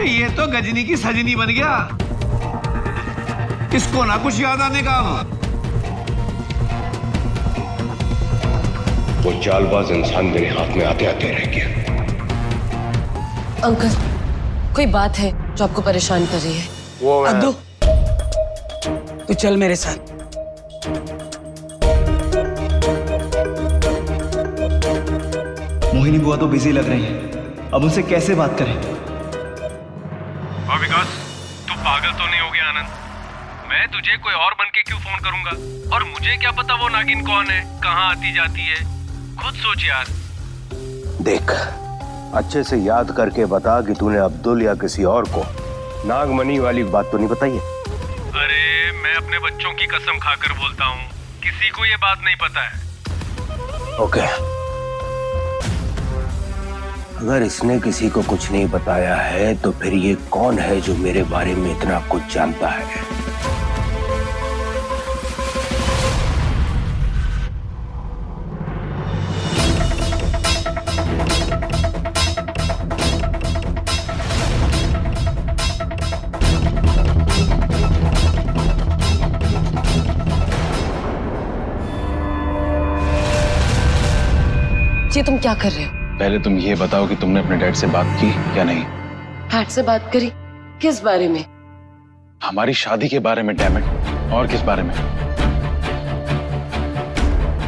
ये तो गजनी की सजनी बन गया। इसको ना कुछ याद आने का। वो चालबाज इंसान मेरे हाथ में आते आते रह गया। अंकल, कोई बात है जो आपको परेशान कर रही है? वो अब्दू, तू चल मेरे साथ। मोहिनी बुआ तो बिजी लग रही है, अब उनसे कैसे बात करें? और विकास, तू पागल तो नहीं हो गया आनंद? मैं तुझे कोई और बन के क्यों फोन करूंगा? और मुझे क्या पता वो नागिन कौन है, कहाँ आती जाती है? खुद सोच यार। देख, अच्छे से याद करके बता कि तूने अब्दुल या किसी और को नागमणि वाली बात तो नहीं बताई है? अरे मैं अपने बच्चों की कसम खाकर बोलता हूँ, किसी को ये बात नहीं पता है। ओके, अगर इसने किसी को कुछ नहीं बताया है तो फिर ये कौन है जो मेरे बारे में इतना कुछ जानता है? ये तुम क्या कर रहे हो? पहले तुम ये बताओ कि तुमने अपने डैड से बात की या नहीं? डैड से बात करी? किस बारे में? हमारी शादी के बारे में, डैम इट। और किस बारे में?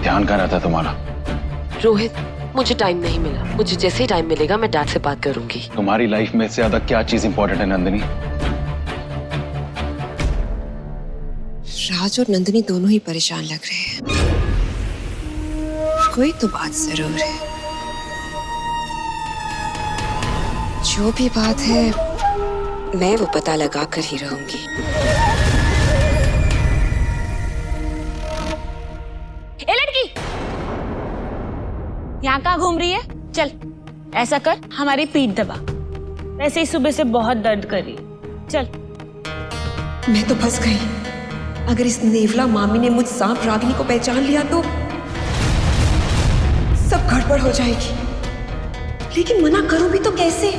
ध्यान कहाँ रहता तुम्हारा? रोहित, मुझे टाइम नहीं मिला। मुझे जैसे ही टाइम मिलेगा मैं डैड से बात करूंगी। तुम्हारी लाइफ में से ज्यादा क्या चीज इंपॉर्टेंट है नंदिनी? राज और नंदिनी दोनों ही परेशान लग रहे हैं। कोई तो बात जरूर है। जो भी बात है मैं वो पता लगा कर ही रहूंगी। ए लड़की, यहाँ कहाँ घूम रही है? चल ऐसा कर, हमारी पीठ दबा। वैसे ही सुबह से बहुत दर्द कर रही है। चल। मैं तो फंस गई। अगर इस नेवला मामी ने मुझ सांप रागिनी को पहचान लिया तो सब गड़बड़ हो जाएगी। लेकिन मना करूं भी तो कैसे?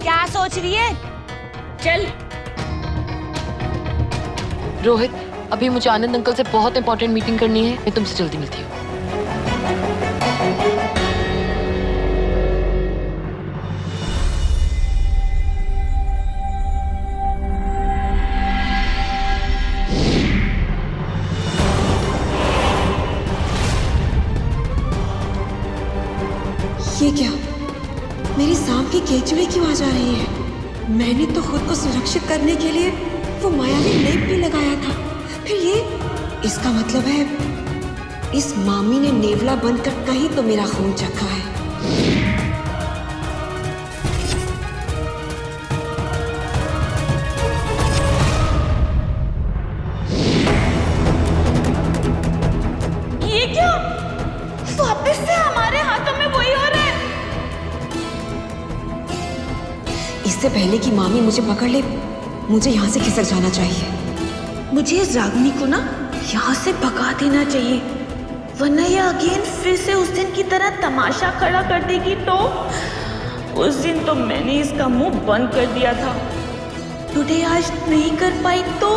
क्या सोच रही है? चल। रोहित, अभी मुझे आनंद अंकल से बहुत इंपॉर्टेंट मीटिंग करनी है। मैं तुमसे जल्दी मिलती हूँ। ये क्या? मेरी सांप की केचुए क्यों आ जा रही है? मैंने तो खुद को सुरक्षित करने के लिए वो मायावी लेप भी लगाया था। फिर ये, इसका मतलब है इस मामी ने नेवला बनकर कहीं तो मेरा खून चखा है। ये क्या? वापस से हमारे हाथों में वही हो रहा है। इससे पहले कि मामी मुझे पकड़ ले, मुझे यहाँ से खिसक जाना चाहिए। मुझे इस रागिनी को ना यहाँ से भगा देना चाहिए, वरना ये अगेन फिर से उस दिन की तरह तमाशा खड़ा कर देगी। तो उस दिन तो मैंने इसका मुंह बंद कर दिया था, टुडे आज नहीं कर पाई तो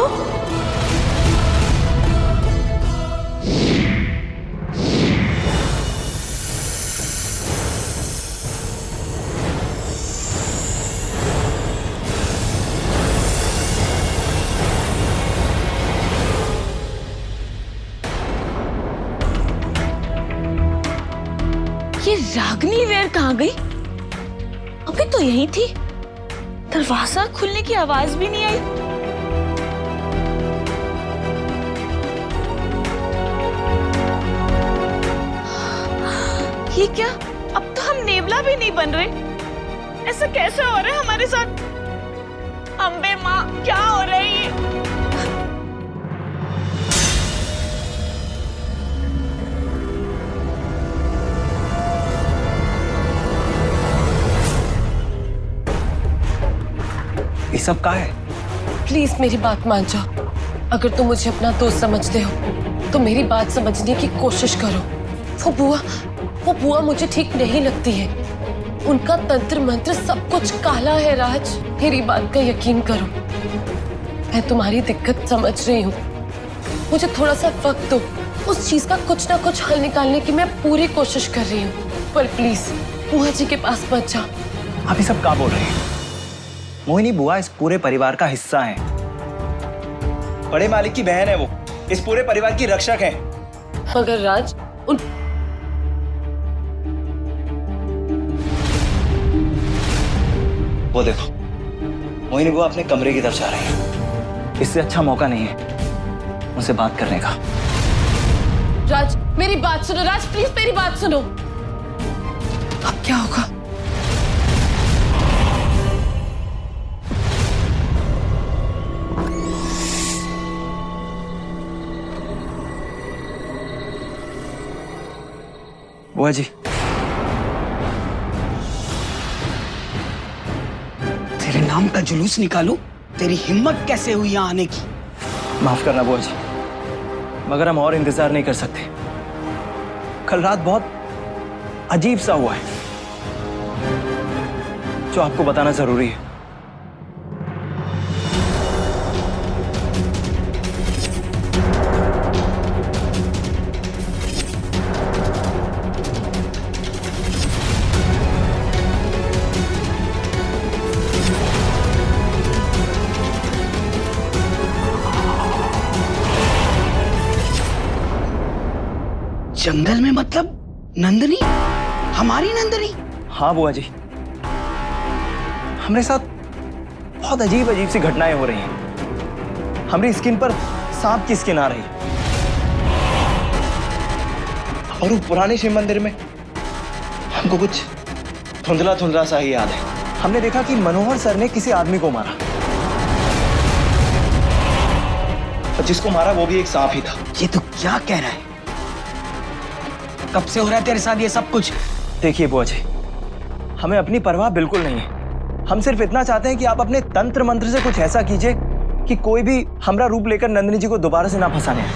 ये रागिनी वेयर कहाँ गई? अभी तो यही थी। दरवाजा खुलने की आवाज भी नहीं आई। ये क्या? अब तो हम नेवला भी नहीं बन रहे। ऐसा कैसे हो रहा है हमारे साथ? अम्बे माँ, क्या हो रहा है ये? ये सब क्या है? प्लीज मेरी बात मान जाओ। अगर तुम मुझे अपना दोस्त समझते हो तो मेरी बात समझने की कोशिश करो। वो बुआ मुझे ठीक नहीं लगती है। उनका तंत्र मंत्र सब कुछ काला है राज। मेरी बात का यकीन करो, मैं तुम्हारी दिक्कत समझ रही हूँ। मुझे थोड़ा सा वक्त दो, उस चीज का कुछ ना कुछ हल निकालने की मैं पूरी कोशिश कर रही हूँ। पर प्लीज बुआ जी के पास मत जाओ। आप ये सब क्या बोल रहे हैं? मोहिनी बुआ इस पूरे परिवार का हिस्सा है, बड़े मालिक की बहन है वो, इस पूरे परिवार की रक्षक है। मगर राज उन वो देखो, मोहिनी बुआ अपने कमरे की तरफ जा रही है। इससे अच्छा मौका नहीं है उनसे बात करने का। राज मेरी बात सुनो, राज प्लीज मेरी बात सुनो। अब क्या होगा? बुआ जी, तेरे नाम का जुलूस निकालूं? तेरी हिम्मत कैसे हुई यहाँ आने की? माफ करना बुआ जी, मगर हम और इंतजार नहीं कर सकते। कल रात बहुत अजीब सा हुआ है जो आपको बताना जरूरी है। जंगल में मतलब नंदनी? हमारी नंदनी? हाँ बुआ जी, हमारे साथ बहुत अजीब अजीब सी घटनाएं हो रही हैं। हमारी स्किन पर सांप की स्किन आ रही, और वो पुराने शिव मंदिर में हमको कुछ धुंधला धुंधला सा ही याद है। हमने देखा कि मनोहर सर ने किसी आदमी को मारा, और जिसको मारा वो भी एक सांप ही था। ये तो क्या कह रहा है? कब से हो रहा है तेरे साथ ये सब कुछ? देखिए बुआ जी, हमें अपनी परवाह बिल्कुल नहीं है। हम सिर्फ इतना चाहते हैं कि आप अपने तंत्र मंत्र से कुछ ऐसा कीजिए कि कोई भी हमरा रूप लेकर नंदिनी जी को दोबारा से ना फंसाने आए।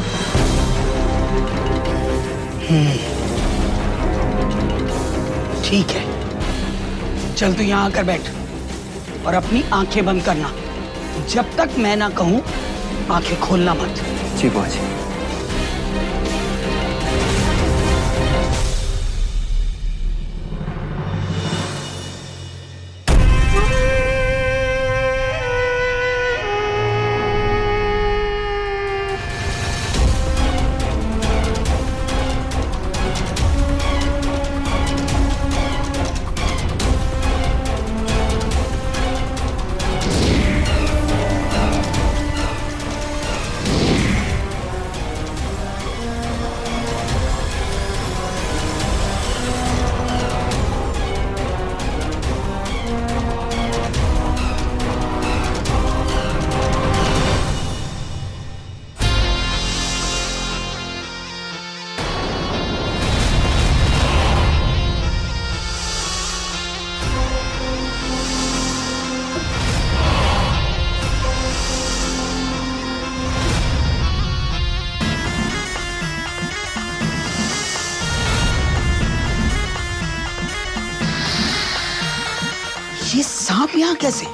ठीक है, चल तू यहाँ आकर बैठ और अपनी आंखें बंद करना। जब तक मैं ना कहूं आंखें खोलना मत। जी बुआ जी। ये सांप यहाँ कैसे?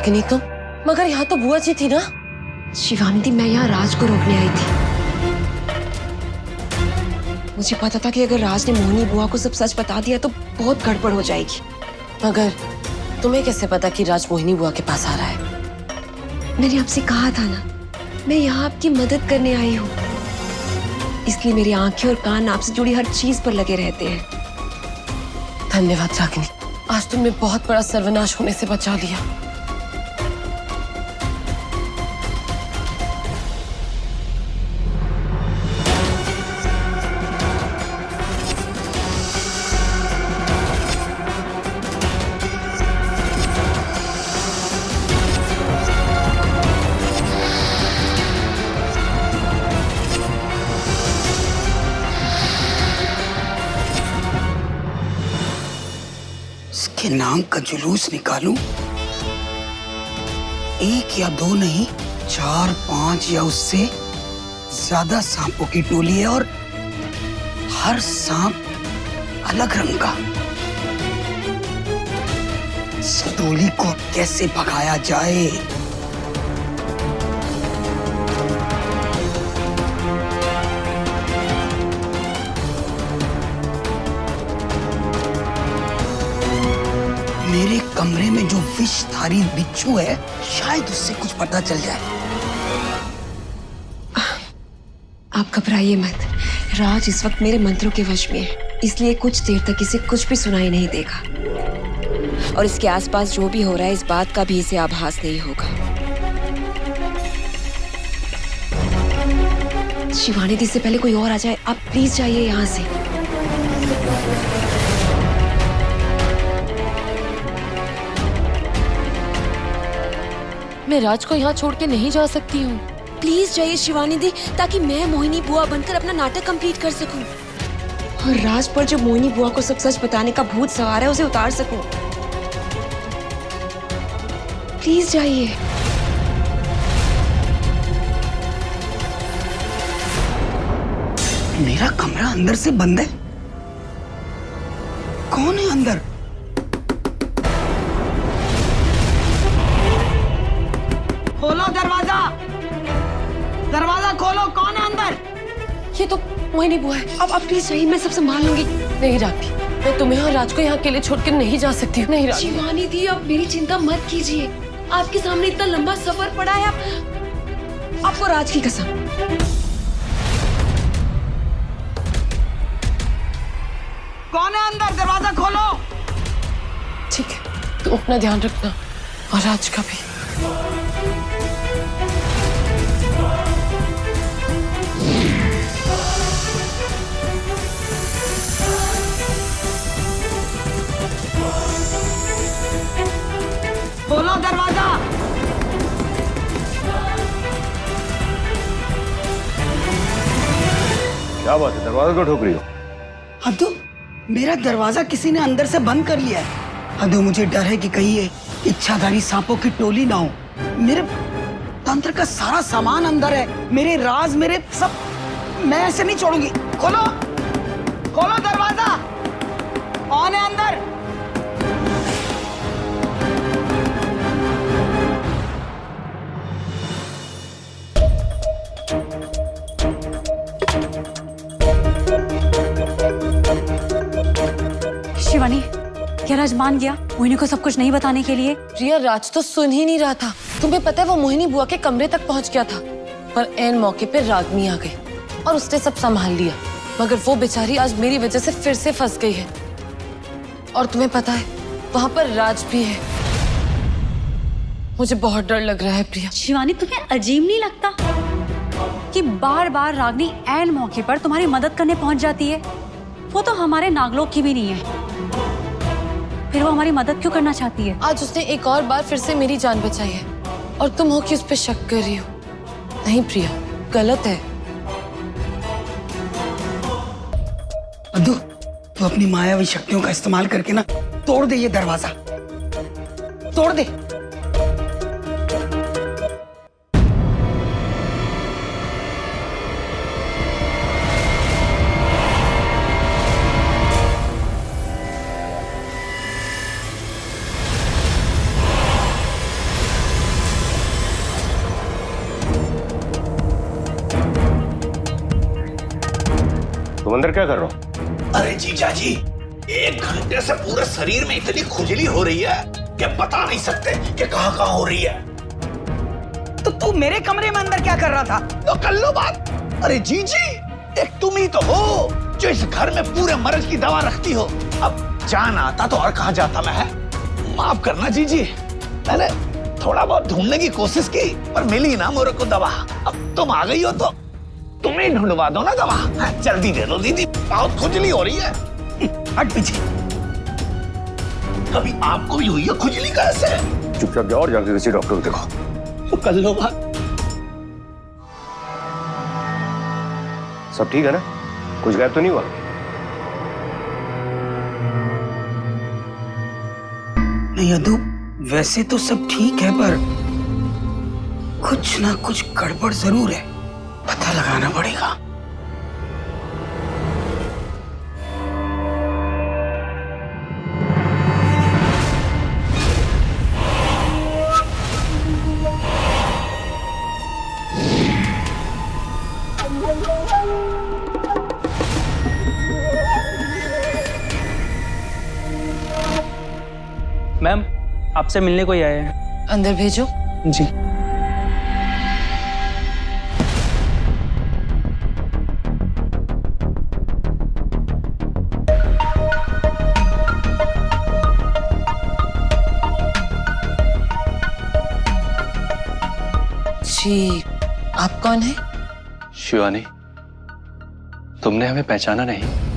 रागिनी तुम? मगर यहाँ तो बुआ जी थी ना? शिवानी दी, मैं यहाँ राज को रोकने आई थी। मुझे पता था कि अगर राज ने मोहिनी बुआ को सब सच बता दिया तो बहुत गड़बड़ हो जाएगी। मगर तुम्हें कैसे पता कि राज मोहिनी बुआ के पास आ रहा है? मैंने आपसे कहा था ना, मैं यहाँ आपकी मदद करने आई हूँ, इसलिए मेरी आंखें और कान आपसे जुड़ी हर चीज पर लगे रहते हैं। धन्यवाद रागिनी, आज तुमने बहुत बड़ा सर्वनाश होने से बचा लिया। नाम का जुलूस निकालूं, एक या दो नहीं, 4, 5 या उससे ज्यादा सांपों की टोली है और हर सांप अलग रंग का। इस टोली को कैसे भगाया जाए? मेरे कमरे में जो विषधारी बिच्छू है, शायद उससे कुछ पता चल जाए। आप घबराइए मत। राज इस वक्त मेरे मंत्रों के वश में है, इसलिए कुछ देर तक इसे कुछ भी सुनाई नहीं देगा और इसके आसपास जो भी हो रहा है इस बात का भी इसे आभास नहीं होगा। शिवानी दी से पहले कोई और आ जाए, आप प्लीज जाइए यहाँ से। मैं राज को यहाँ छोड़ के नहीं जा सकती हूँ। प्लीज जाइए शिवानी दी, ताकि मैं मोहिनी बुआ बनकर अपना नाटक कंप्लीट कर सकूं और राज पर जो मोहिनी बुआ को सब सच बताने का भूत सवार है उसे उतार सकूं। प्लीज जाइए। मेरा कमरा अंदर से बंद है। कौन है अंदर? खोलो दरवाजा, दरवाजा खोलो। कौन है अंदर? ये तो मोहिनी बुआ है। अब आप प्लीज जाइए, मैं सब संभाल लूंगी। नहीं राखी, मैं तुम्हें और राज को यहाँ अकेले छोड़ के नहीं जा सकती हूँ। नहीं राखी। शिवानी दी, आप मेरी चिंता मत कीजिए। आपके सामने इतना लंबा सफर पड़ा है, आपको राज की कसम। कौन है अंदर? दरवाजा खोलो। ठीक है, तुम अपना ध्यान रखना और राज का भी। खोलो दरवाजा। क्या बात है, दरवाजा क्यों ठोक रही हो? हद्दू, मेरा दरवाजा किसी ने अंदर से बंद कर लिया है। हद्दू, मुझे डर है कि कहीं ये इच्छाधारी सांपों की टोली ना हो। मेरे तंत्र का सारा सामान अंदर है, मेरे राज, मेरे सब। मैं ऐसे नहीं छोड़ूंगी। खोलो, खोलो दरवाजा। कौन है अंदर? शिवानी, क्या राज मान गया मोहिनी को सब कुछ नहीं बताने के लिए? प्रिया, राज तो सुन ही नहीं रहा था। तुम्हें पता है वो मोहिनी बुआ के कमरे तक पहुंच गया था, पर ऐन मौके पे रागनी आ गई और उसने सब संभाल लिया। मगर वो बेचारी आज मेरी वजह से फिर से फंस गई है। और तुम्हें पता है वहां पर राज भी है। मुझे बहुत डर लग रहा है प्रिया। शिवानी, तुम्हें अजीब नहीं लगता कि बार बार रागनी ऐन मौके पर तुम्हारी मदद करने पहुंच जाती है? वो तो हमारे नागलोक की भी नहीं है, फिर वो हमारी मदद क्यों करना चाहती है? आज उसने एक और बार फिर से मेरी जान बचाई है और तुम हो कि उस पर शक कर रही हो। नहीं प्रिया, गलत है। अद्दू, तू अपनी मायावी शक्तियों का इस्तेमाल करके ना तोड़ दे ये दरवाजा, तोड़ दे। तुम अंदर क्या कर रहे हो? अरे जीजा जी, 1 घंटे से पूरे शरीर में इतनी खुजली हो रही है कि बता नहीं सकते कि कहां कहां हो रही है। तो तू मेरे कमरे में अंदर क्या कर रहा था? तो कर लो बात। अरे जीजी, एक तुम ही तो हो जो इस घर में पूरे मर्ज की दवा रखती हो। अब जान आता तो और कहां जाता मैं, है? माफ करना जीजी, मैंने थोड़ा बहुत ढूंढने की कोशिश की पर मिली ना मेरे को दवा। अब तुम आ गई हो तो तुम्हें ढूंढवा दो ना दवा। जल्दी दे दो दीदी, बहुत खुजली हो रही है। हट पीछे। कभी आपको भी हुई है खुजली? कैसे? चुपचाप जाओ और जाके किसी डॉक्टर को दिखाओ। तो कर लो बात। सब ठीक है ना? कुछ गायब तो नहीं हुआ? नहीं अदू, वैसे तो सब ठीक है पर कुछ ना कुछ गड़बड़ जरूर है। पता लगाना पड़ेगा। मैम, आपसे मिलने कोई आया है। अंदर भेजो। जी। जी, आप कौन है? शिवानी, तुमने हमें पहचाना नहीं?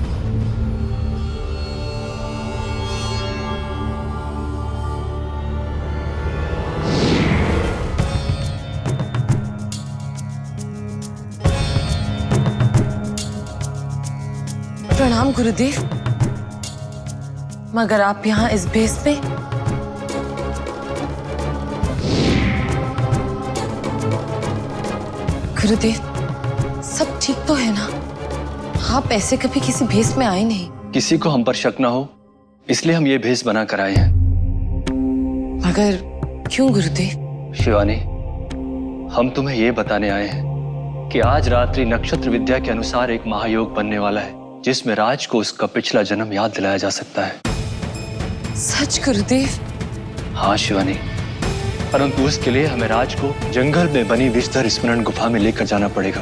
प्रणाम गुरुदेव, मगर आप यहाँ इस भेस में? गुरुदेव, सब ठीक तो है ना? आप ऐसे कभी किसी भेस में आए नहीं। किसी को हम पर शक ना हो इसलिए हम ये भेस बना कर आए हैं। मगर क्यों गुरुदेव? शिवानी, हम तुम्हें ये बताने आए हैं कि आज रात्रि नक्षत्र विद्या के अनुसार एक महायोग बनने वाला है जिसमें राज को उसका पिछला जन्म याद दिलाया जा सकता है। सच गुरुदेव? हाँ शिवानी, परंतु उसके लिए हमें राज को जंगल में बनी विषधर स्मरण गुफा में लेकर जाना पड़ेगा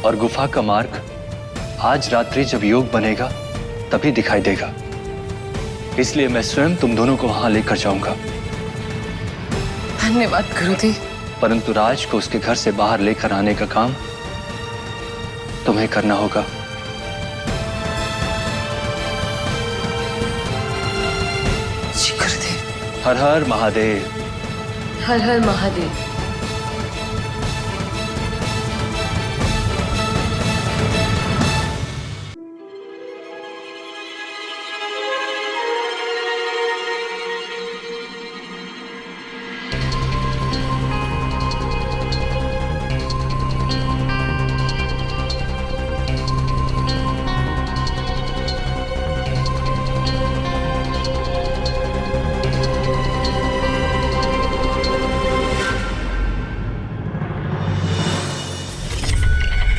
और गुफा का मार्ग आज रात्रि जब योग बनेगा तभी दिखाई देगा। इसलिए मैं स्वयं तुम दोनों को वहां लेकर जाऊंगा। धन्यवाद गुरुदेव। परंतु राज को उसके घर से बाहर लेकर आने का काम तुम्हें करना होगा। जी गुरुदेव। हर हर महादेव। हर हर महादेव।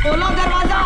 खोलो दरवाजा।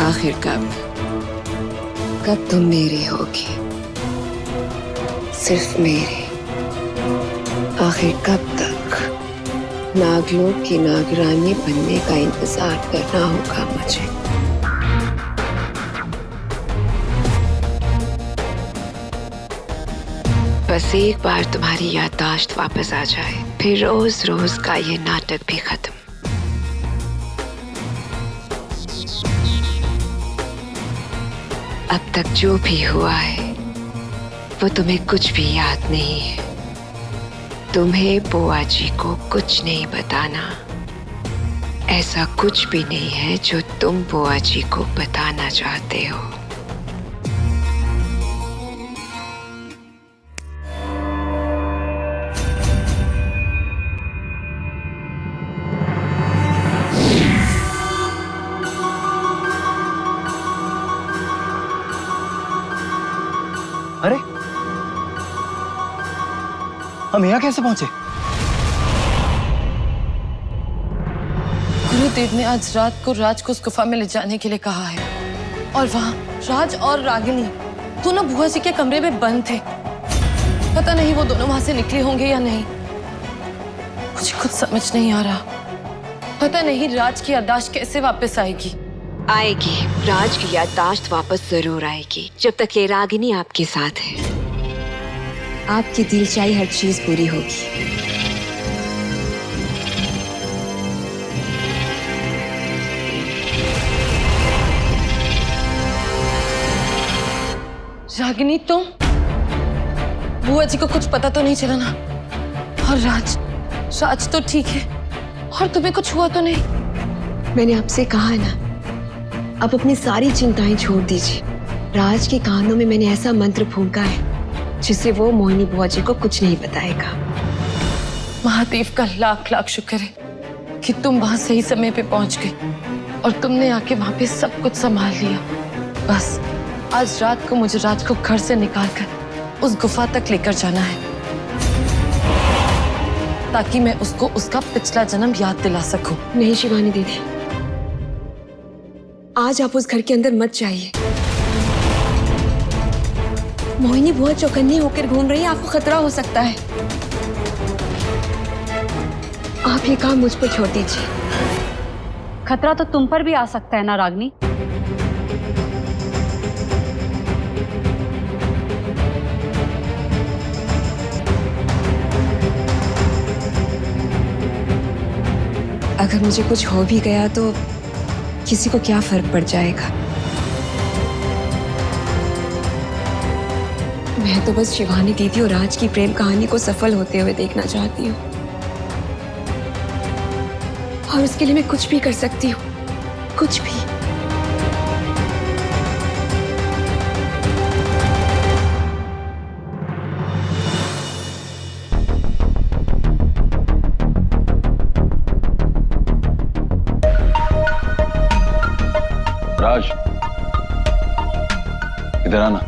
आखिर कब तुम मेरी होगी, सिर्फ मेरी। आखिर कब तक नागलोक की नागरानी बनने का इंतजार करना होगा मुझे। बस एक बार तुम्हारी याददाश्त वापस आ जाए, फिर रोज रोज का ये नाटक भी खत्म। अब तक जो भी हुआ है वो तुम्हें कुछ भी याद नहीं है। तुम्हें बुआ जी को कुछ नहीं बताना। ऐसा कुछ भी नहीं है जो तुम बुआ जी को बताना चाहते हो। अरे हम यहाँ कैसे पहुंचे? गुरुदेव ने आज रात को राज को उस गुफा में ले जाने के लिए कहा है और वहाँ राज और रागिनी दोनों बुआ जी के कमरे में बंद थे। पता नहीं वो दोनों वहां से निकले होंगे या नहीं। मुझे कुछ समझ नहीं आ रहा। पता नहीं राज की याददाश्त कैसे वापस आएगी। आएगी, राज की याददाश्त वापस जरूर आएगी, जब तक ये रागिनी आपके साथ है। आपकी दिल चाही हर चीज पूरी होगी। रागिनी तुम? बुआ जी को कुछ पता तो नहीं चला ना? और राज तो ठीक है और तुम्हें कुछ हुआ तो नहीं? मैंने आपसे कहा ना, आप अपनी सारी चिंताएं छोड़ दीजिए। राज के कानों में मैंने ऐसा मंत्र फूंका है जिससे वो मोहिनी बुआ जी को कुछ नहीं बताएगा। महादेव का लाख लाख शुक्र है कि तुम वहां सही समय पे पहुंच गई और तुमने आके वहां पे सब कुछ संभाल लिया। बस आज रात को मुझे राज को घर से निकालकर उस गुफा तक लेकर जाना है ताकि मैं उसको उसका पिछला जन्म याद दिला सकूं। नहीं शिवानी दीदी, आज आप उस घर के अंदर मत जाइए। मोहिनी बुआ चौकन्नी होकर घूम रही है, आपको खतरा हो सकता है। आप ये काम मुझ पर छोड़ दीजिए। खतरा तो तुम पर भी आ सकता है ना रागनी। अगर मुझे कुछ हो भी गया तो किसी को क्या फर्क पड़ जाएगा। मैं तो बस शिवानी दीदी और राज की प्रेम कहानी को सफल होते हुए देखना चाहती हूँ और उसके लिए मैं कुछ भी कर सकती हूँ, कुछ भी। राज, इधर आना।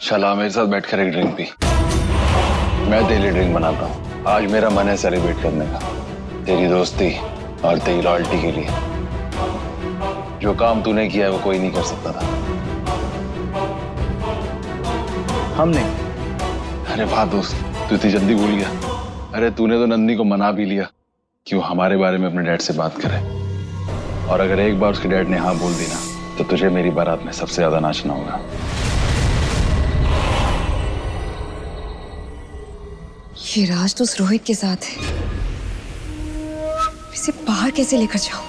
चला मेरे साथ बैठकर एक ड्रिंक पी। मैं तेरी ड्रिंक बनाता हूँ। आज मेरा मन है सेलिब्रेट करने का, तेरी दोस्ती और तेरी लॉयल्टी के लिए। जो काम तूने किया है वो कोई नहीं कर सकता था। हमने? अरे वाह दोस्त, तू इतनी जल्दी भूल गया। अरे तूने तो नंदिनी को मना भी लिया कि वो हमारे बारे में अपने डैड से बात करे, और अगर एक बार उसके डैड ने हाँ बोल दी ना तो तुझे मेरी बारात में सबसे ज्यादा नाचना होगा। ये राज तो उस रोहित के साथ है, इसे बाहर कैसे लेकर जाऊं?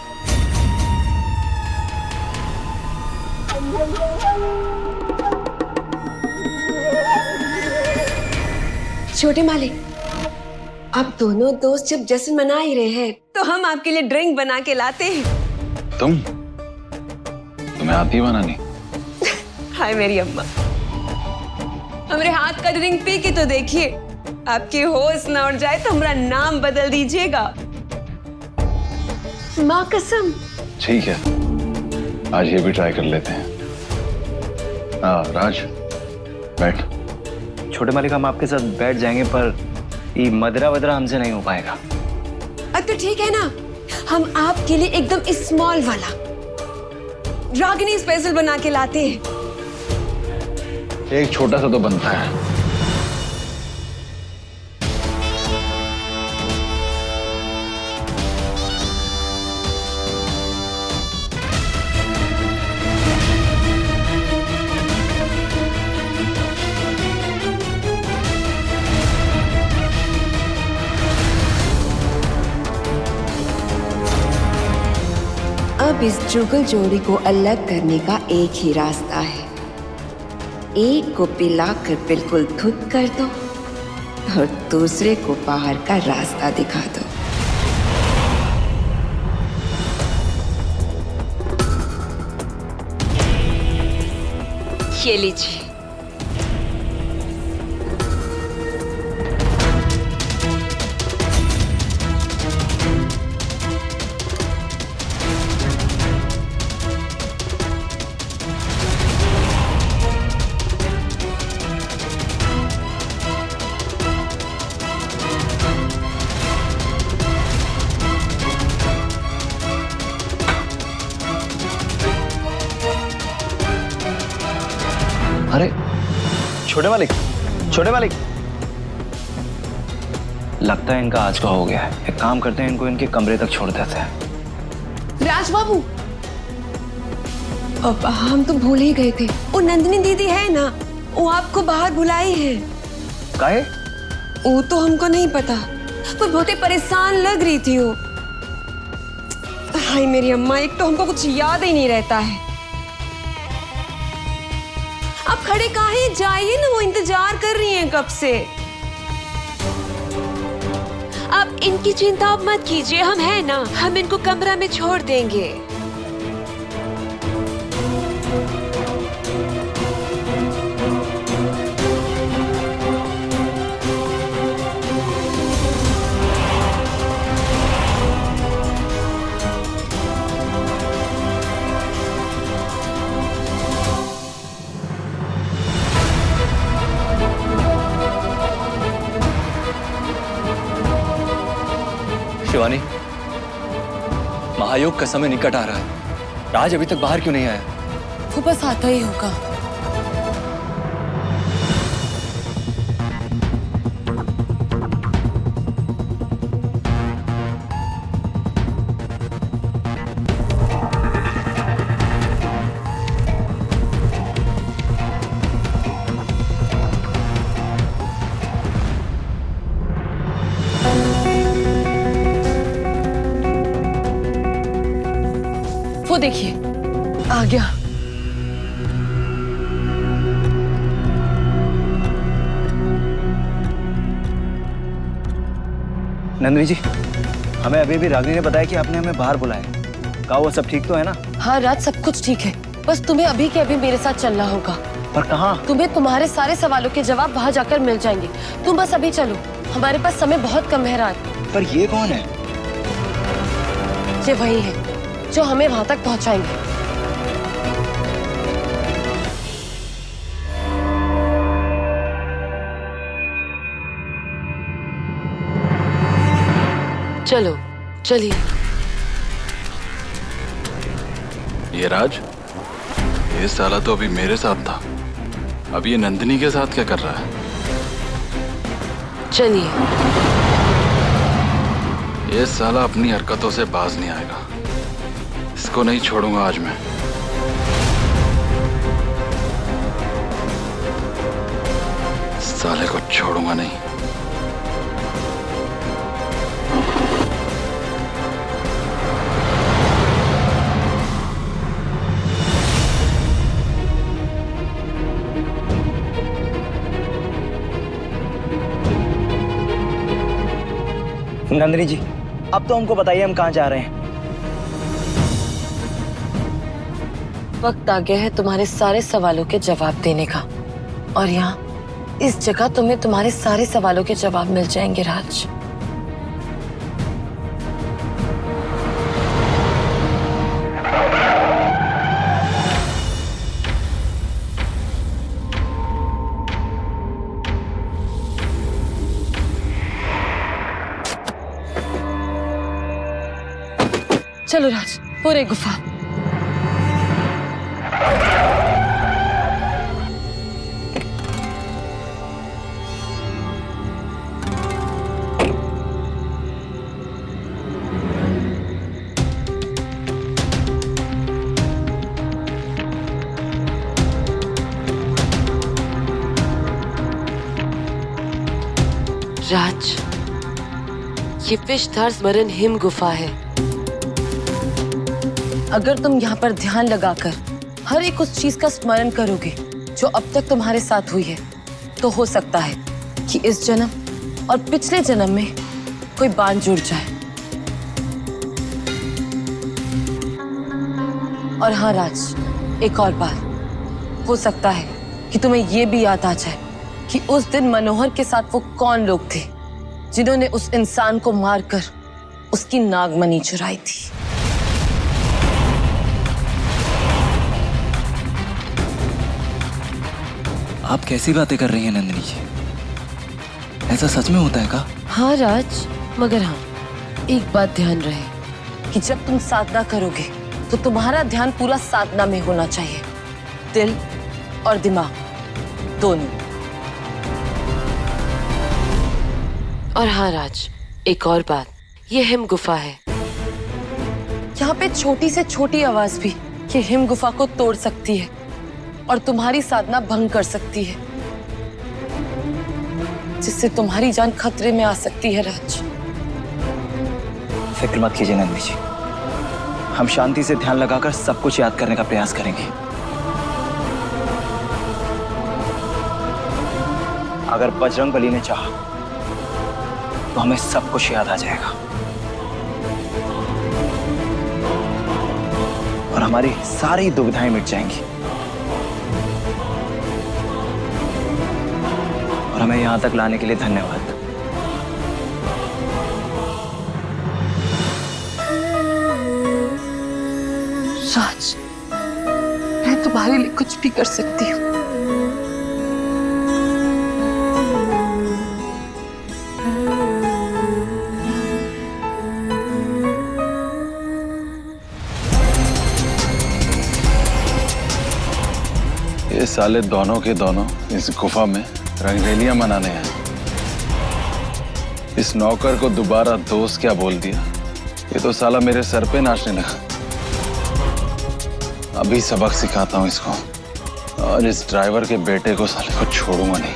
छोटे मालिक, आप दोनों दोस्त जब जश्न मना ही रहे हैं तो हम आपके लिए ड्रिंक बना के लाते हैं। तुम्हें आती है बनानी? हाय मेरी अम्मा, हमारे हाथ का ड्रिंक पी के तो देखिए, आपकी होश न उड़ जाए तो हमारा नाम बदल दीजिएगा। माँ कसम। ठीक है, आज ये भी ट्राई कर लेते हैं। हाँ राज, बैठ। छोटे मालिक, हम आपके साथ बैठ जाएंगे पर ये मदरा वदरा हमसे नहीं हो पाएगा। अब तो ठीक है ना, हम आपके लिए एकदम स्मॉल वाला रागिनी स्पेशल बना के लाते हैं। एक छोटा सा तो बनता है। अब इस जुगल जोड़ी को अलग करने का एक ही रास्ता है। एक को पिलाकर बिल्कुल धुत कर दो और दूसरे को बाहर का रास्ता दिखा दो। ये लीजिए। अरे छोटे मालिक, छोटे मालिक, लगता है इनका आज का हो गया है। एक काम करते हैं, इनको इनके कमरे तक छोड़ देते हैं। राज बाबू, अब हम तो भूल ही गए थे। वो नंदिनी दीदी है ना, वो आपको बाहर बुलाई है। काहे? वो तो हमको नहीं पता, पर बहुत ही परेशान लग रही थी वो। हाय मेरी अम्मा, एक तो हमको कुछ याद ही नहीं रहता है। आप खड़े काहे, जाइए ना, वो इंतजार कर रही हैं कब से। आप इनकी चिंता मत कीजिए, हम हैं ना, हम इनको कमरा में छोड़ देंगे। शिवानी, महायोग का समय निकट आ रहा है। राज अभी तक बाहर क्यों नहीं आया? वो बस आता ही होगा। वो देखिए, आ गया। नंदिनी जी, हमें अभी भी रागिनी ने बताया कि आपने हमें बाहर बुलाया। कहा वो सब ठीक तो है ना? हाँ राज, सब कुछ ठीक है, बस तुम्हें अभी के अभी मेरे साथ चलना होगा। पर कहाँ? तुम्हें तुम्हारे सारे सवालों के जवाब वहाँ जाकर मिल जाएंगे। तुम बस अभी चलो, हमारे पास समय बहुत कम है राज। पर ये कौन है? ये वही है जो हमें वहां तक पहुंचाएंगे। चलो चलिए। ये राज, ये साला तो अभी मेरे साथ था, अब ये नंदिनी के साथ क्या कर रहा है? चलिए। ये साला अपनी हरकतों से बाज नहीं आएगा, इसको नहीं छोड़ूंगा आज मैं। साले को छोड़ूंगा नहीं। नंदिनी जी, अब तो हमको बताइए हम कहाँ जा रहे हैं? वक्त आ गया है तुम्हारे सारे सवालों के जवाब देने का, और यहाँ इस जगह तुम्हें तुम्हारे सारे सवालों के जवाब मिल जाएंगे राज। चलो राज, पूरे गुफा। राज, ये विषधार स्मरण हिम गुफा है। अगर तुम यहाँ पर ध्यान लगाकर हर एक उस चीज का स्मरण करोगे जो अब तक तुम्हारे साथ हुई है, तो हो सकता है कि इस जन्म और पिछले जन्म में कोई बांध जुड़ जाए। और हाँ राज, एक और बात, हो सकता है कि तुम्हें ये भी याद आ जाए कि उस दिन मनोहर के साथ वो कौन लोग थे जिन्होंने उस इंसान को मारकर उसकी नागमणि चुराई थी। आप कैसी बातें कर रही हैं नंदिनी जी? ऐसा सच में होता है का? हाँ राज, मगर हाँ, एक बात ध्यान रहे कि जब तुम साधना करोगे तो तुम्हारा ध्यान पूरा साधना में होना चाहिए, दिल और दिमाग दोनों। और हाँ राज, एक और बात, ये हिम गुफा है। यहाँ पे छोटी से छोटी आवाज भी ये हिम गुफा को तोड़ सकती है और तुम्हारी साधना भंग कर सकती है, जिससे तुम्हारी जान खतरे में आ सकती है राज। फिक्र मत कीजिए नंदिनी जी, हम शांति से ध्यान लगाकर सब कुछ याद करने का प्रयास करेंगे। अगर बजरंगबली ने चाहा तो हमें सब कुछ याद आ जाएगा और हमारी सारी दुविधाएं मिट जाएंगी और हमें यहां तक लाने के लिए धन्यवाद। राज, मैं तुम्हारे लिए कुछ भी कर सकती हूँ। ये साले दोनों के दोनों इस गुफा में रंगरेलियां मनाने हैं। इस नौकर को दोबारा दोस्त क्या बोल दिया, ये तो साला मेरे सर पे नाचने लगा। अभी सबक सिखाता हूं इसको, और इस ड्राइवर के बेटे को साले को छोड़ूंगा नहीं।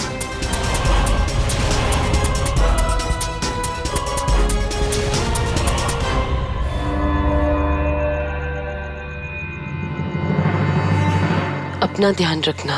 अपना ध्यान रखना।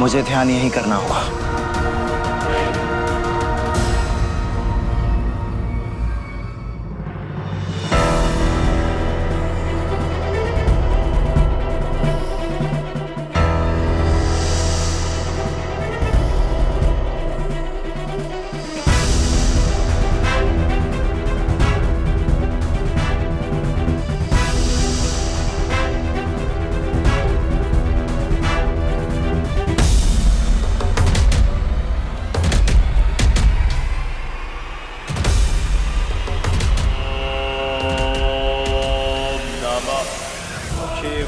मुझे ध्यान यही करना होगा।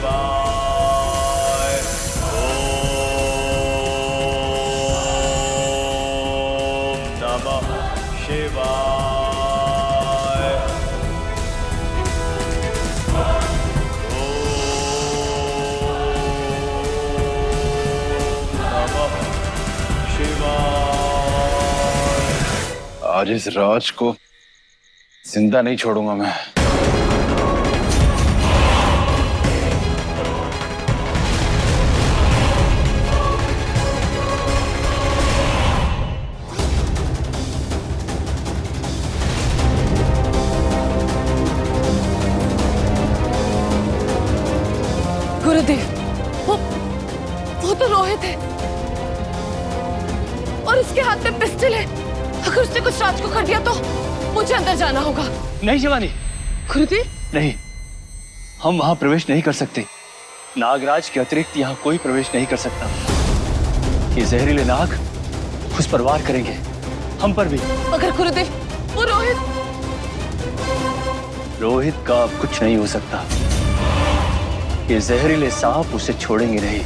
शिवाय। ओम नमः शिवाय। आज इस राज को जिंदा नहीं छोड़ूंगा मैं। गुरुदेव, वो तो रोहित है और उसके हाथ में पिस्टल है। अगर उसने कुछ राज को कर दिया तो मुझे अंदर जाना होगा। नहीं शिवानी, गुरुदेव, नहीं, हम वहां प्रवेश नहीं कर सकते। नागराज के अतिरिक्त यहाँ कोई प्रवेश नहीं कर सकता। ये जहरीले नाग उस पर वार करेंगे, हम पर भी। मगर गुरुदेव, वो रोहित का अब कुछ नहीं हो सकता। ये जहरीले सांप उसे छोड़ेंगे नहीं।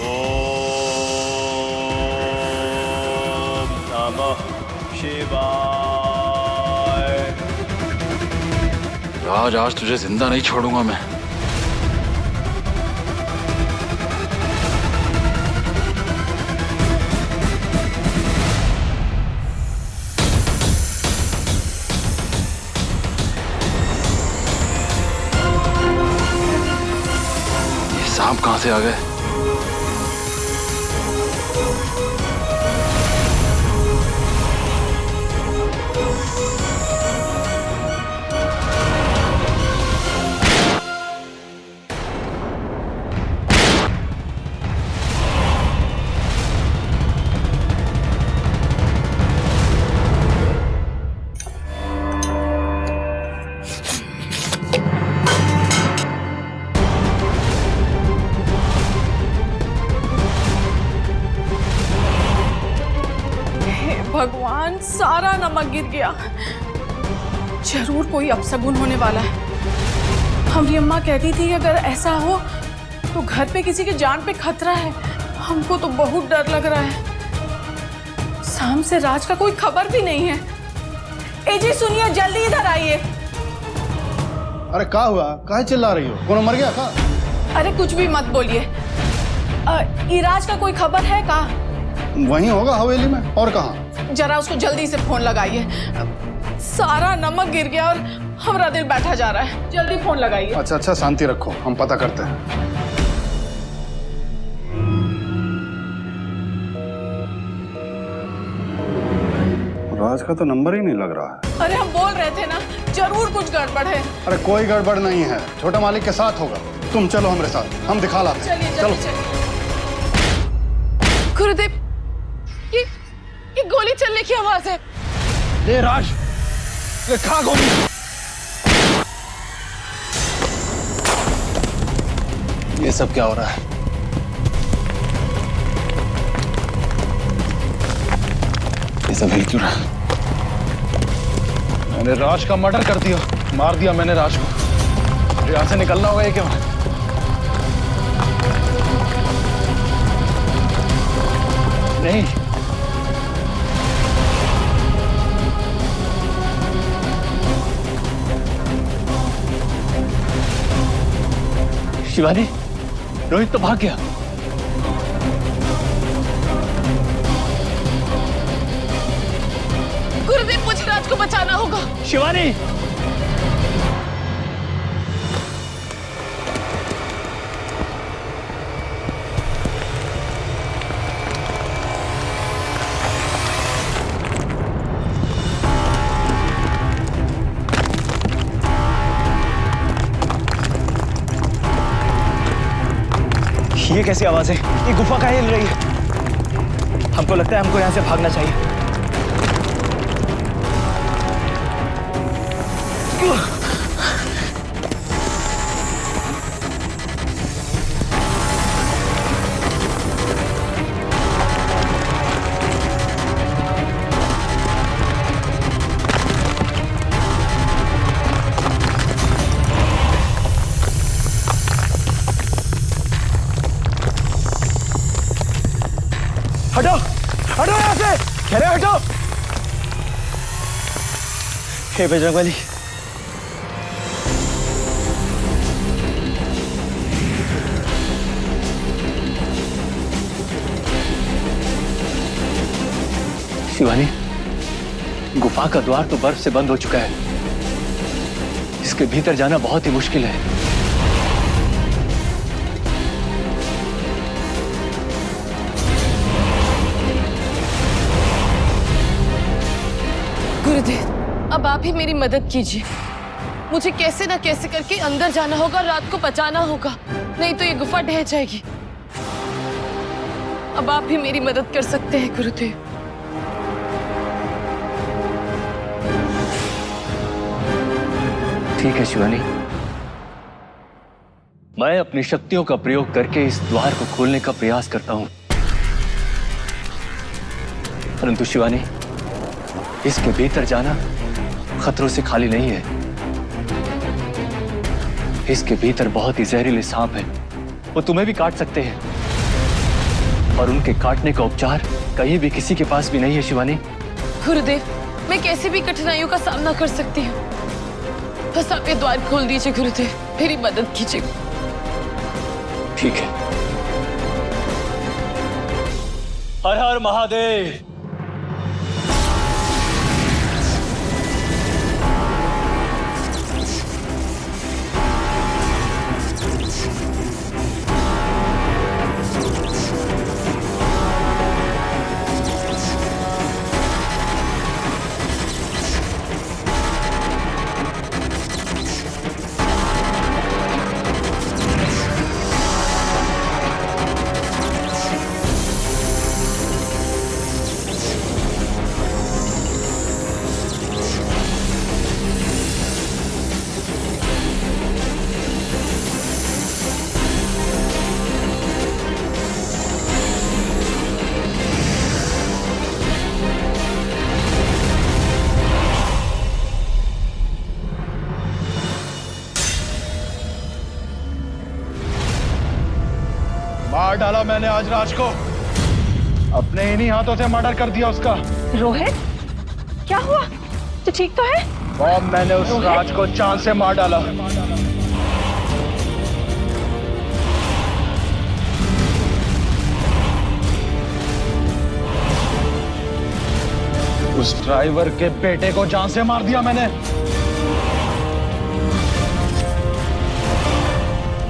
ओम नमः शिवाय। राज, आज तुझे जिंदा नहीं छोड़ूंगा मैं। सांप कहां से आ गए? भगवान, सारा नमक गिर गया। जरूर कोई अपशगुन होने वाला है। हमारी अम्मा कहती थी अगर ऐसा हो तो घर पे किसी के जान पे खतरा है। हमको तो बहुत डर लग रहा है। शाम से राज का कोई खबर भी नहीं है। ए जी सुनिए, जल्दी इधर आइए। अरे क्या हुआ? काहे चिल्ला रही हो? कौन मर गया का? अरे कुछ भी मत बोलिए। इराज का कोई खबर है का? वहीं होगा हवेली में, और कहाँ? जरा उसको जल्दी से फोन लगाइए। सारा नमक गिर गया और हमारा दिल बैठा जा रहा है। जल्दी फोन लगाइए। अच्छा, शांति रखो, हम पता करते हैं। राज का तो नंबर ही नहीं लग रहा है। अरे हम बोल रहे थे ना, जरूर कुछ गड़बड़ है। अरे कोई गड़बड़ नहीं है, छोटा मालिक के साथ होगा। तुम चलो हमारे साथ, हम दिखा लाते हैं। चलिए चलो। गुरुदेव, ये गोली चलने की आवाज है। ये राज, ये खा गोली। ये सब क्या हो रहा है? ये सब हिल क्यों रहा है? मैंने राज का मर्डर कर दिया, मार दिया मैंने राज को। यहाँ से निकलना होगा। ये क्यों? नहीं, शिवानी, रोहित तो भाग गया। गुरुदेव, मुझे राज को बचाना होगा। शिवानी, ये कैसी आवाज है? ये गुफा कहाँ हिल रही है? हमको लगता है हमको यहाँ से भागना चाहिए। बैठो। हे बजरंगबली, शिवानी, गुफा का द्वार तो बर्फ से बंद हो चुका है। इसके भीतर जाना बहुत ही मुश्किल है। गुरुदेव, अब आप ही मेरी मदद कीजिए। मुझे कैसे न कैसे करके अंदर जाना होगा, रात को बचाना होगा, नहीं तो ये गुफा ढह जाएगी। अब आप ही मेरी मदद कर सकते हैं गुरुदेव। ठीक है शिवानी, मैं अपनी शक्तियों का प्रयोग करके इस द्वार को खोलने का प्रयास करता हूं। परंतु शिवानी, इसके भीतर जाना खतरों से खाली नहीं है। इसके भीतर बहुत ही जहरीले सांप हैं। वो तुम्हें भी काट सकते हैं और उनके काटने का उपचार कहीं भी किसी के पास भी नहीं है शिवानी। गुरुदेव, मैं कैसी भी कठिनाइयों का सामना कर सकती हूँ। बस आप ये द्वार खोल दीजिए गुरुदेव, मेरी मदद कीजिए। ठीक है। हर हर महादेव। मार डाला मैंने आज राज को। अपने इन्हीं हाथों से मर्डर कर दिया उसका। रोहित, क्या हुआ? तो ठीक तो है? बॉम्ब मैंने उस राज को चांद से मार डाला। उस ड्राइवर के बेटे को जान से मार दिया मैंने,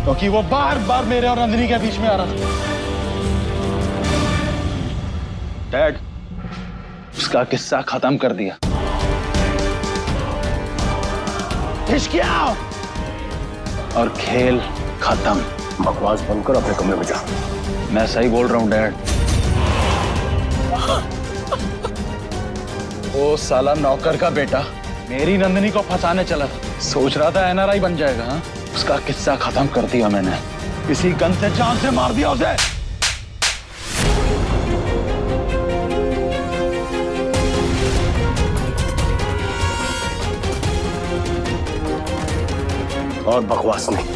क्योंकि वो बार बार मेरे और नंदिनी के बीच में आ रहा था। डैड, उसका किस्सा खत्म कर दिया। और खेल खत्म। बकवास बंद कर, अपने कमरे में जा। मैं सही बोल रहा हूँ डैड। वो साला नौकर का बेटा मेरी नंदिनी को फंसाने चला था। सोच रहा था एनआरआई बन जाएगा। हाँ, उसका किस्सा खत्म कर दिया मैंने। इसी गन से जान से मार दिया उसे। और बकवास नहीं।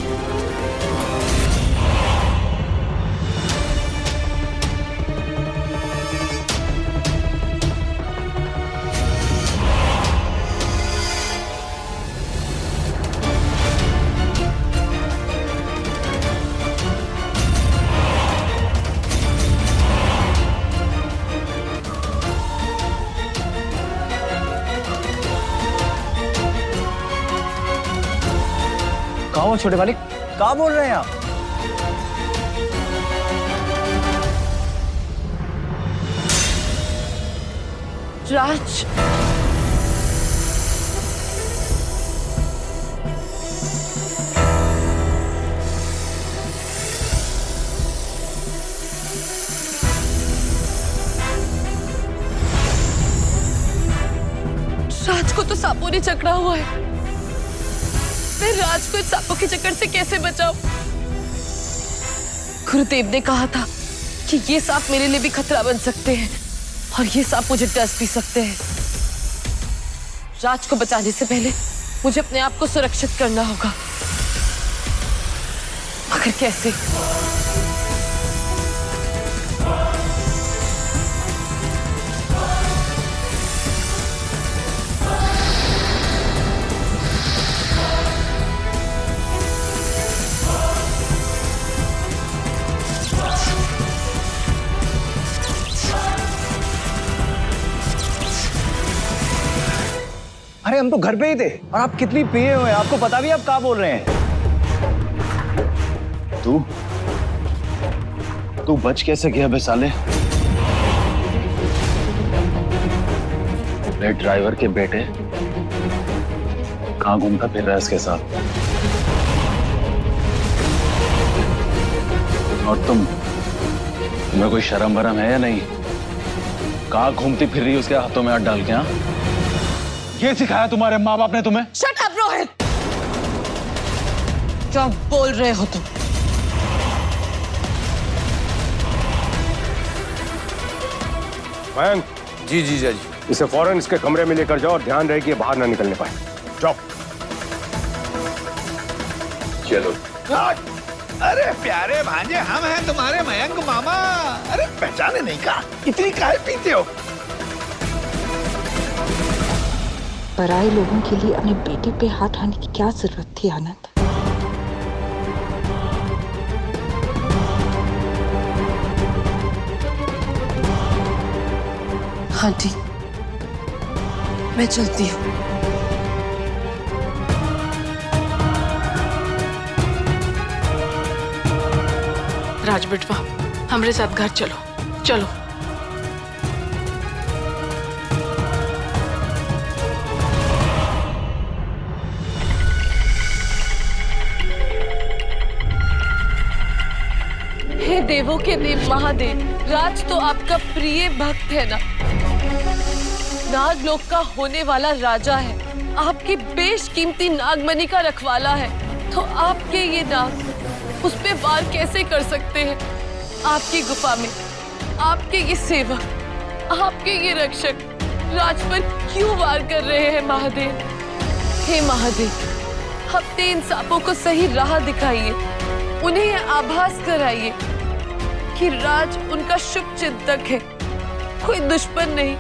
कहाँ हो छोटे मालिक? कहाँ बोल रहे हैं आप? राज, राज को तो सांपों ने जकड़ा हुआ है। मैं राज को इस सांपों के चक्कर से कैसे बचाऊं? गुरुदेव ने कहा था कि ये सांप मेरे लिए भी खतरा बन सकते हैं और ये सांप मुझे डस भी सकते हैं। राज को बचाने से पहले मुझे अपने आप को सुरक्षित करना होगा। मगर कैसे? अरे हम तो घर पे ही थे और आप कितनी पिए हुए हैं, आपको पता भी आप क्या बोल रहे हैं। तू बच कैसे गया बे साले? ले ड्राइवर के बेटे, कहाँ घूमता फिर रहा है इसके साथ? और तुम्हें कोई शर्म वरम है या नहीं? कहाँ घूमती फिर रही उसके हाथों में हाथ डाल के? हाँ, ये सिखाया तुम्हारे माँ बाप ने तुम्हें? शट अप रोहित, क्या बोल रहे हो तुम? मयंक। जी जी जी। इसे फौरन इसके कमरे में लेकर जाओ और ध्यान रहे कि ये बाहर ना निकलने पाए। जाओ। चलो। अरे प्यारे भांजे, हम हैं तुम्हारे मयंक मामा। अरे पहचाने नहीं का? इतनी काहे पीते हो? पराये लोगों के लिए अपने बेटे पे हाथ उठाने की क्या जरूरत थी आनंद? हाँ ठीक, मैं चलती हूँ। राज बेटवा, हमारे साथ घर चलो, चलो। हे देवों के देव महादेव, राज तो आपका प्रिय भक्त है ना, नागलोक का होने वाला राजा है, आपकी बेशकीमती नागमणि का रखवाला है, तो आपके ये नाग उस पे वार कैसे कर सकते हैं? आपकी गुफा में आपके ये सेवक, आपके ये रक्षक राज पर क्यों वार कर रहे हैं महादेव? हे महादेव, अपने इन सांपों को सही राह दिखाइए, उन्हें आभास कराइए कि राज उनका शुभ चिंतक है, कोई दुश्मन नहीं।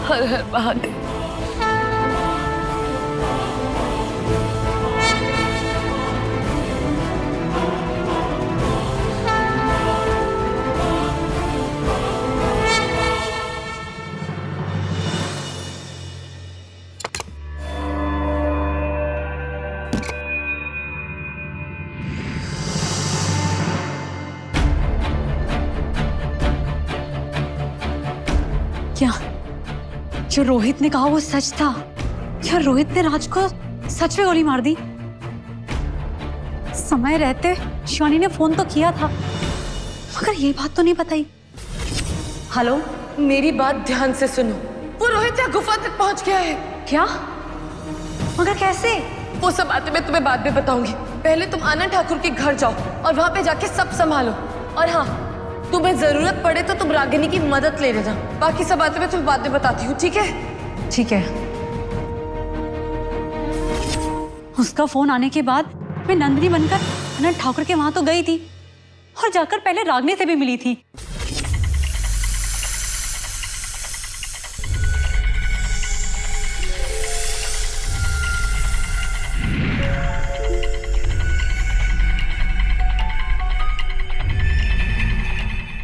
हर हर महादेव। क्या जो रोहित ने कहा वो सच था? क्या रोहित ने राज को सच में गोली मार दी? समय रहते शिवानी ने फोन तो किया था, मगर ये बात तो नहीं बताई। हेलो, मेरी बात ध्यान से सुनो, वो रोहित यहाँ गुफा तक पहुंच गया है। क्या? मगर कैसे? वो सब बातें मैं तुम्हें बाद में बताऊंगी, पहले तुम आनंद ठाकुर के घर जाओ और वहां पे जाके सब संभालो। और हाँ, तुम्हें जरूरत पड़े तो तुम रागिनी की मदद ले लेना, बाकी सब बातें मैं तुम्हें बाद में बताती हूँ, ठीक है? ठीक है। उसका फोन आने के बाद मैं नंदिनी बनकर आनंद ठाकुर के वहां तो गई थी और जाकर पहले रागिनी से भी मिली थी।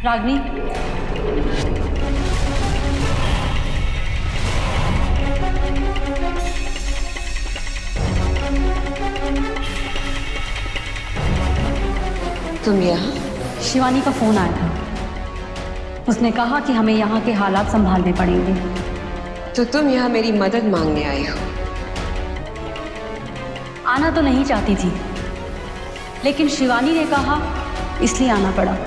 रागिनी, तुम यहाँ? शिवानी का फोन आया था, उसने कहा कि हमें यहाँ के हालात संभालने पड़ेंगे। तो तुम यहाँ मेरी मदद मांगने आई हो? आना तो नहीं चाहती थी, लेकिन शिवानी ने कहा इसलिए आना पड़ा।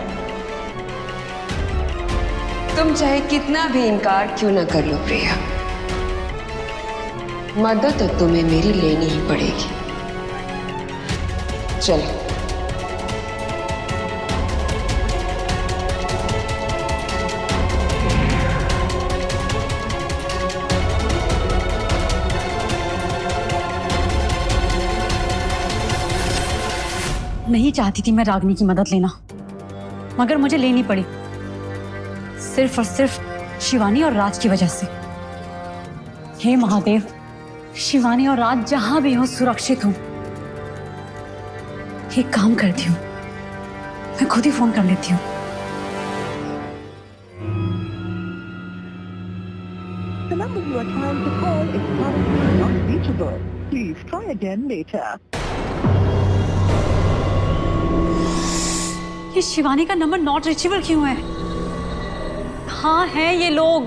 तुम चाहे कितना भी इनकार क्यों ना कर लो प्रिया, मदद तो तुम्हें मेरी लेनी ही पड़ेगी। चलो। नहीं चाहती थी मैं रागिनी की मदद लेना, मगर मुझे लेनी पड़ी सिर्फ और सिर्फ शिवानी और राज की वजह से। हे महादेव, शिवानी और राज जहां भी हो सुरक्षित हो। एक काम करती हूँ, मैं खुद ही फोन कर लेती हूँ। The number you are trying to call is currently not reachable. Please try again later. ये शिवानी का नंबर नॉट रीचेबल क्यों है? हाँ है ये लोग।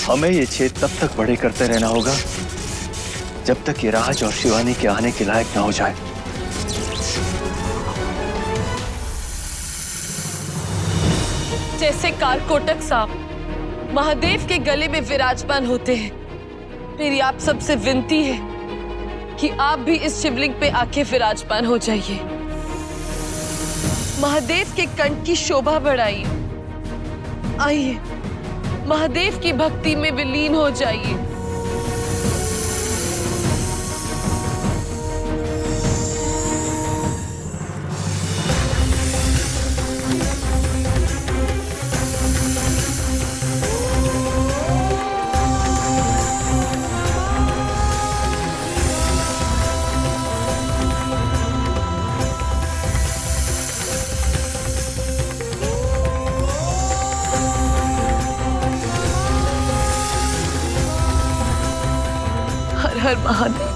हमें ये छेद तब तक बड़े करते रहना होगा जब तक ये राज और शिवानी के आने के लायक ना हो जाए। जैसे कारकोटक सांप महादेव के गले में विराजमान होते हैं, मेरी आप सबसे विनती है कि आप भी इस शिवलिंग पे आके विराजमान हो जाइए। महादेव के कंठ की शोभा बढ़ाइए। आइए, महादेव की भक्ति में विलीन हो जाइए। हर महादेव।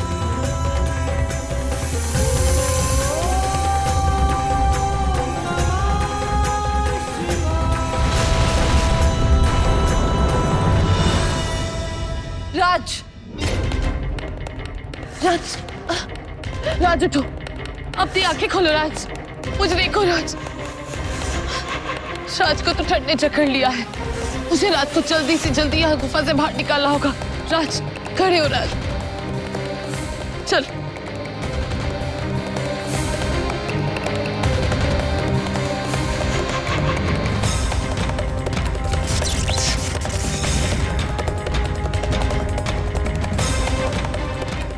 राज, राज, राज उठो, अपनी आंखें खोलो। राज, मुझे देखो। राज, राज को तो ठंड ने जकड़ लिया है। मुझे रात को जल्दी से जल्दी यहाँ गुफा से बाहर निकालना होगा। राज, खड़े हो। राज, चल।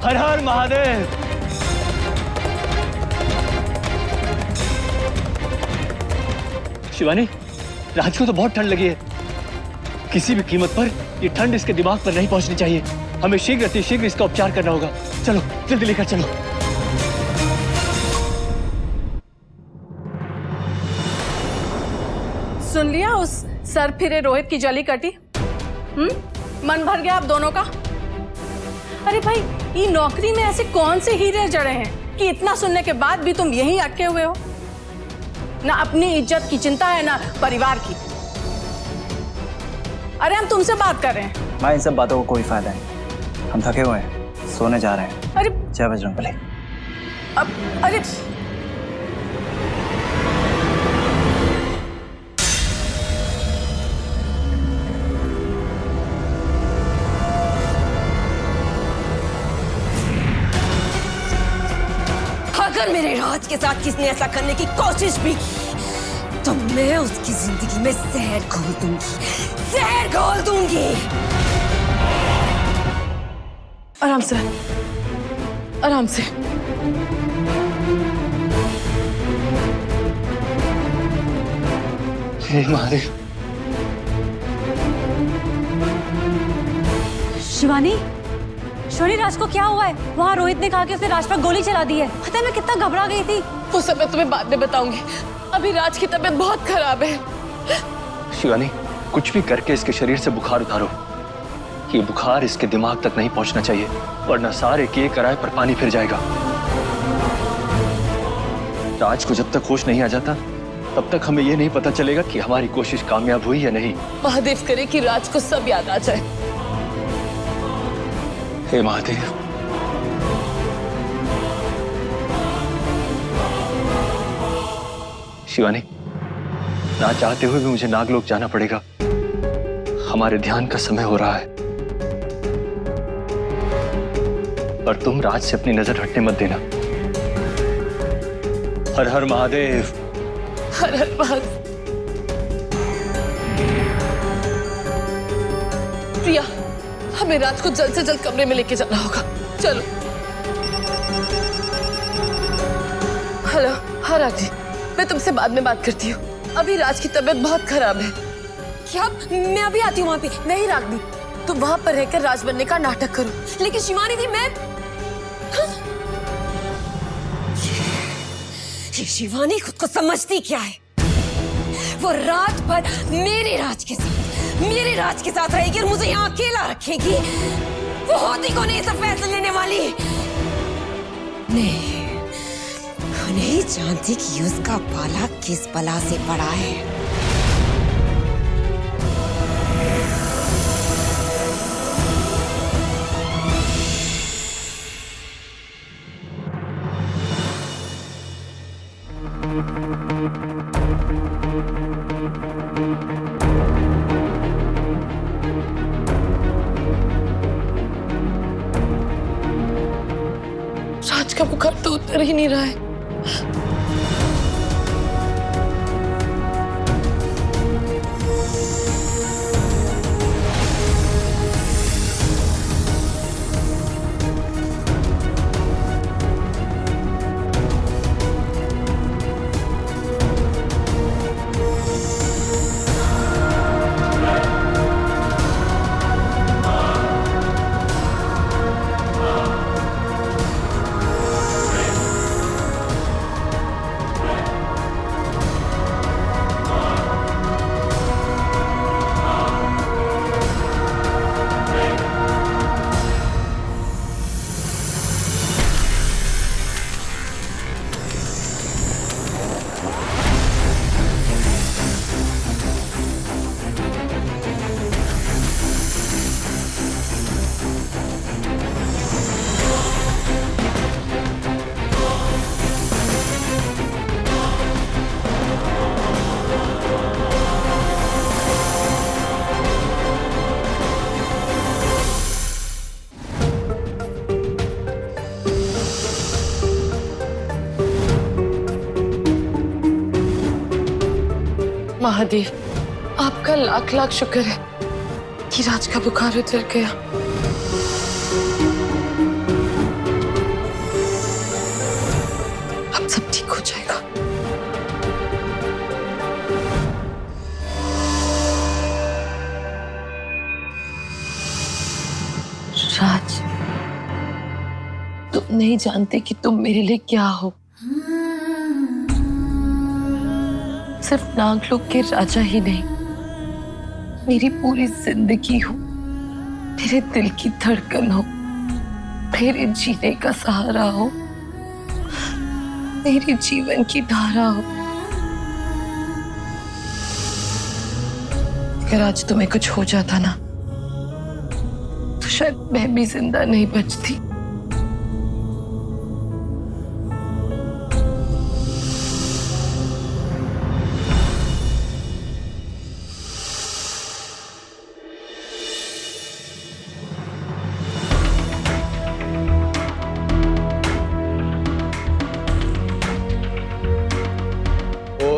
हर हर महादेव। शिवानी, राज को तो बहुत ठंड लगी है। किसी भी कीमत पर ये ठंड इसके दिमाग पर नहीं पहुंचनी चाहिए। हमें शीघ्र अतिशीघ्र इसका उपचार करना होगा। चलो जल्दी लेकर चलो। सुन लिया उस सर फिरे रोहित की जली कटी? मन भर गया आप दोनों का? अरे भाई, ये नौकरी में ऐसे कौन से हीरे जड़े हैं कि इतना सुनने के बाद भी तुम यहीं अटके हुए हो? ना अपनी इज्जत की चिंता है ना परिवार की। अरे हम तुमसे बात कर रहे हैं। माँ, इन सब बातों को कोई फायदा नहीं। हम थके हुए हैं, सोने जा रहे हैं। अरे जय बजरंगबली। अरे अगर मेरे राज के साथ किसने ऐसा करने की कोशिश भी की तो मैं उसकी जिंदगी में जहर घोल दूंगी, जहर घोल दूंगी। आराम से, आराम से। हे महादेव। शिवानी, शिवानी, राज को क्या हुआ है? वहाँ रोहित ने कहा कि उसने राज पर गोली चला दी है। पता है मैं कितना घबरा गई थी। वो सब मैं तुम्हें बाद में बताऊंगी। अभी राज की तबीयत बहुत खराब है। शिवानी, कुछ भी करके इसके शरीर से बुखार उतारो। ये बुखार इसके दिमाग तक नहीं पहुंचना चाहिए, वरना सारे किए कराए पर पानी फिर जाएगा। राज को जब तक होश नहीं आ जाता तब तक हमें ये नहीं पता चलेगा कि हमारी कोशिश कामयाब हुई या नहीं। महादेव करे कि राज को सब याद आ जाए। हे महादेव। शिवानी, ना चाहते हुए भी मुझे नागलोक जाना पड़ेगा। हमारे ध्यान का समय हो रहा है, पर तुम राज से अपनी नजर हटने मत देना। हर हर महादेव। हर हर महादेव। प्रिया, हमें राज को जल्द से जल्द कमरे में लेके जाना होगा। चलो। हेलो। हाँ राज जी, मैं तुमसे बाद में बात करती हूँ। अभी राज की तबीयत बहुत खराब है। क्या? मैं अभी आती हूँ वहाँ पे। नहीं रागनी, तुम वहां पर रहकर राज बनने का नाटक करो। लेकिन शिवानी दी, मैं ये शिवानी खुद को समझती क्या है? वो रात भर मेरे राज के साथ रहेगी और मुझे यहाँ अकेला रखेगी। वो होती कौन है ये सब फैसले लेने वाली? नहीं जानती कि उसका पाला किस बला से पड़ा है। राज का बुखार तो उतर ही नहीं रहा है। महादेव, आपका लाख लाख शुक्र है कि राज का बुखार उतर गया। अब सब ठीक हो जाएगा। राज, तुम नहीं जानते कि तुम मेरे लिए क्या हो। सिर्फ नागलोक के राजा ही नहीं, मेरी पूरी जिंदगी हो, मेरे दिल की धड़कन हो, मेरे जीने का सहारा हो, मेरे जीवन की धारा हो। अगर आज तुम्हें कुछ हो जाता ना, तो शायद मैं भी जिंदा नहीं बचती।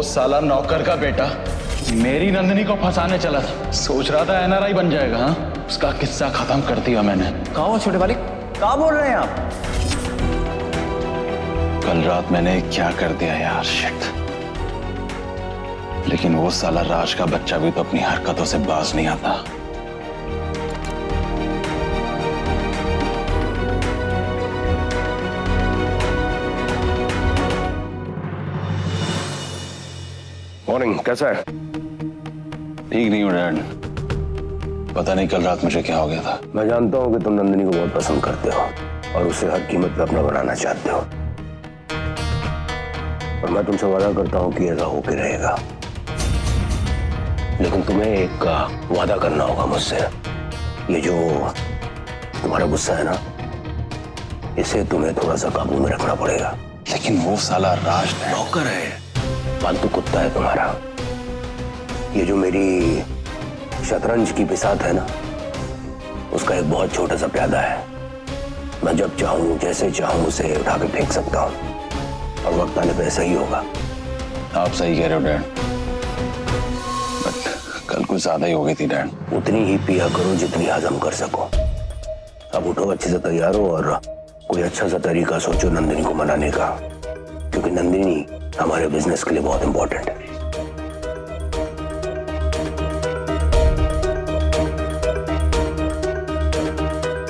साला नौकर का बेटा मेरी नंदिनी को फंसाने चला था। सोच रहा था एनआरआई बन जाएगा। हाँ, उसका किस्सा खत्म कर दिया मैंने। कहाँ हो छोटे मालिक, कहाँ बोल रहे हैं आप? कल रात मैंने क्या कर दिया यार, शिट। लेकिन वो साला राज का बच्चा भी तो अपनी हरकतों से बाज नहीं आता। मॉर्निंग, कैसा है? ठीक नहीं हूँ डैड। पता नहीं कल रात मुझे क्या हो गया था। मैं जानता हूँ कि तुम नंदिनी को बहुत पसंद करते हो और उसे हर कीमत पे अपना बनाना चाहते हो, और मैं तुमसे वादा करता हूँ कि ऐसा होके रहेगा। लेकिन तुम्हें एक वादा करना होगा मुझसे। ये जो तुम्हारा गुस्सा है ना, इसे तुम्हें थोड़ा सा काबू में रखना पड़ेगा। लेकिन वो साला राज नौकर है, फालतू कुत्ता है तुम्हारा। ये जो मेरी शतरंज की बिसात है ना, उसका एक बहुत छोटा सा प्यादा है। मैं जब चाहूं जैसे चाहूं उसे उठा के फेंक सकता हूं और वक्त आने पे ऐसा ही होगा। आप सही कह रहे हो डैड, बट कल कुछ ज्यादा ही हो गई थी डैड। उतनी ही पिया करो जितनी हजम कर सको। अब उठो, अच्छे से तैयार हो और कोई अच्छा सा तरीका सोचो नंदिनी को मनाने का, क्योंकि नंदिनी हमारे बिजनेस के लिए बहुत इंपॉर्टेंट है।